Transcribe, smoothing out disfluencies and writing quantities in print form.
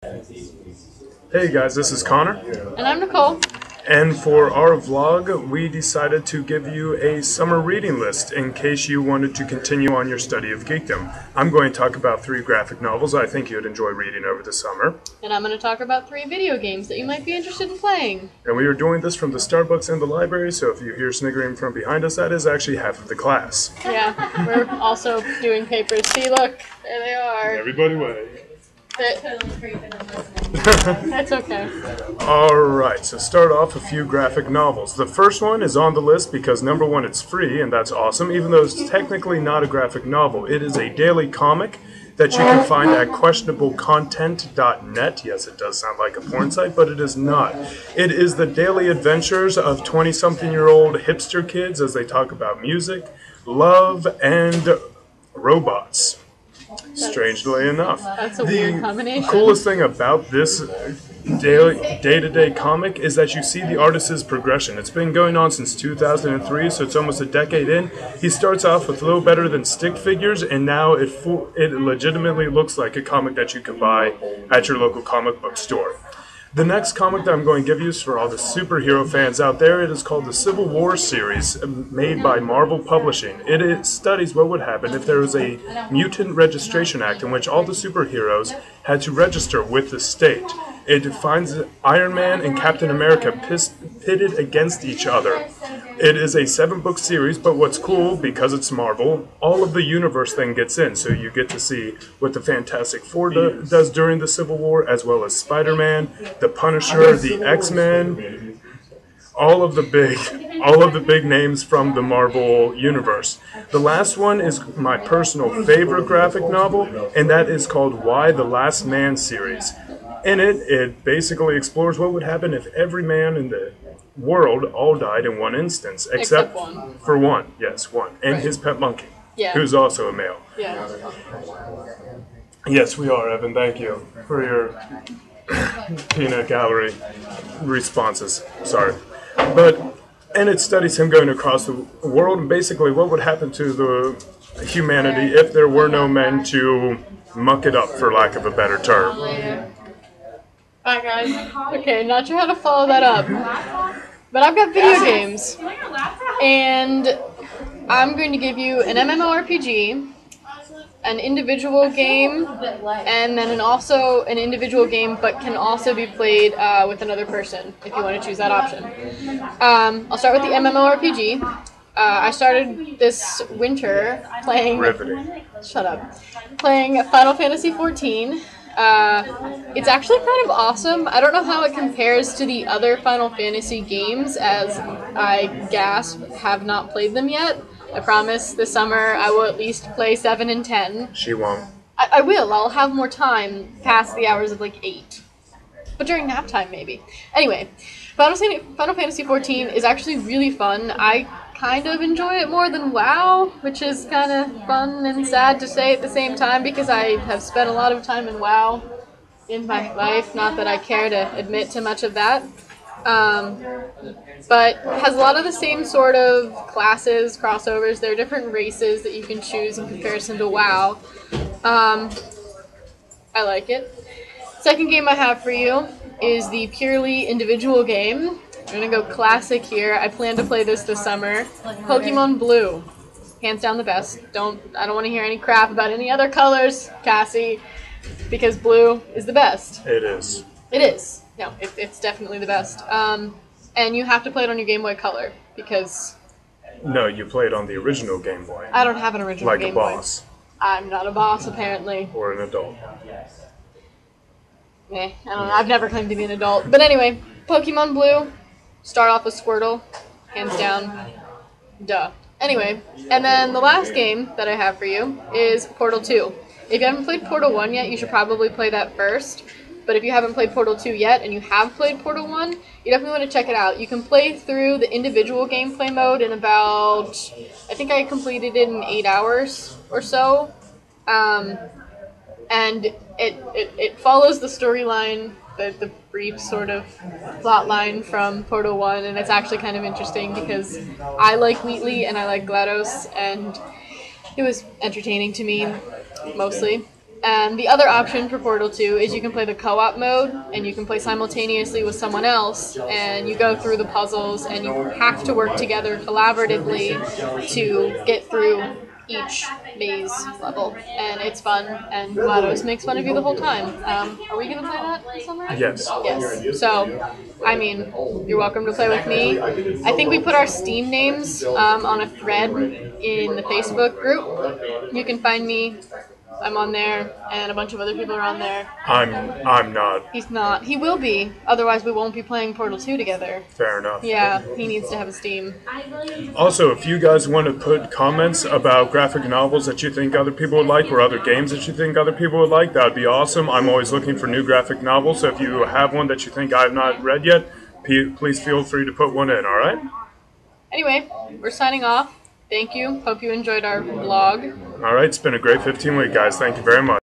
Hey guys, this is Connor, And I'm Nicole. and for our vlog, we decided to give you a summer reading list in case you wanted to continue on your study of geekdom. I'm going to talk about 3 graphic novels I think you'd enjoy reading over the summer. And I'm going to talk about 3 video games that you might be interested in playing. And we are doing this from the Starbucks in the library, so if you hear sniggering from behind us, that is actually half of the class. Yeah, we're also doing papers. See, look, there they are. Everybody wave. That's okay. Alright, so start off a few graphic novels. The first one is on the list because number one, it's free, and that's awesome, even though it's technically not a graphic novel. It is a daily comic that you can find at questionablecontent.net. Yes, it does sound like a porn site, but it is not. It is the daily adventures of 20-something-year-old hipster kids as they talk about music, love, and robots. Strangely enough. That's a weird combination. The coolest thing about this day-to-day comic is that you see the artist's progression. It's been going on since 2003, so it's almost a decade in. He starts off with a little better than stick figures, and now it legitimately looks like a comic that you could buy at your local comic book store. The next comic that I'm going to give you is for all the superhero fans out there. It is called the Civil War series, made by Marvel Publishing. It studies what would happen if there was a Mutant Registration Act in which all the superheroes had to register with the state. It finds Iron Man and Captain America pitted against each other. It is a 7-book series, but what's cool, because it's Marvel, all of the universe then gets in, so you get to see what the Fantastic Four does during the Civil War, as well as Spider-Man, the Punisher, the X-Men, all of the big names from the Marvel universe. The last one is my personal favorite graphic novel, and that is called Y: The Last Man series. In it, it basically explores what would happen if every man in the world all died in one instance, except one. for one. Yes, one. And his pet monkey, who's also a male. Yeah. Yes, we are, Evan. Thank you for your peanut gallery responses. Sorry. And it studies him going across the world and basically what would happen to the humanity if there were no men to muck it up, for lack of a better term. Bye, guys. Okay, not sure how to follow that up. But I've got video games. And I'm going to give you an MMORPG, an individual game, and then also an individual game but can also be played with another person if you want to choose that option. I'll start with the MMORPG. I started this winter playing... Riveting. Shut up. Playing Final Fantasy XIV. It's actually kind of awesome. I don't know how it compares to the other Final Fantasy games, as I have not played them yet. I promise this summer I will at least play 7 and 10. She won't. I will. I'll have more time past the hours of like 8. But during nap time, maybe. Anyway, Final Fantasy XIV is actually really fun. I kind of enjoy it more than WoW, which is kind of fun and sad to say at the same time because I have spent a lot of time in WoW in my life. Not that I care to admit to much of that. But has a lot of the same sort of classes, crossovers. There are different races that you can choose in comparison to WoW. I like it. Second game I have for you is the purely individual game. I'm gonna go classic here. I plan to play this summer. Pokemon Blue. Hands down the best. I don't want to hear any crap about any other colors, Cassie, because blue is the best. It is. It is. No, it's definitely the best. And you have to play it on your Game Boy Color, because... No, you play it on the original Game Boy. I don't have an original Game Boy. Like a boss. I'm not a boss, apparently. Or an adult. I don't know. I've never claimed to be an adult. But anyway, Pokemon Blue. Start off with Squirtle. Hands down. Duh. Anyway, and then the last game that I have for you is Portal 2. If you haven't played Portal 1 yet, you should probably play that first. But if you haven't played Portal 2 yet, and you have played Portal 1, you definitely want to check it out. You can play through the individual gameplay mode in about... I think I completed it in 8 hours or so. And it follows the storyline, the brief sort of plot line from Portal 1, and it's actually kind of interesting because I like Wheatley and I like GLaDOS, and it was entertaining to me, mostly. And the other option for Portal 2 is you can play the co-op mode, and you can play simultaneously with someone else, and you go through the puzzles, and you have to work together collaboratively to get through each maze level. And it's fun, and GLaDOS makes fun of you the whole time. Are we going to play that this summer? Yes. Yes. So, I mean, you're welcome to play with me. I think we put our Steam names on a thread in the Facebook group. You can find me. I'm on there, and a bunch of other people are on there. I'm not. He's not. He will be. Otherwise, we won't be playing Portal 2 together. Fair enough. Yeah, he needs to have a Steam. Also, if you guys want to put comments about graphic novels that you think other people would like, or other games that you think other people would like, that would be awesome. I'm always looking for new graphic novels, so if you have one that you think I have not read yet, please feel free to put one in, alright? Anyway, we're signing off. Thank you. Hope you enjoyed our vlog. Alright, it's been a great 15 week, guys. Thank you very much.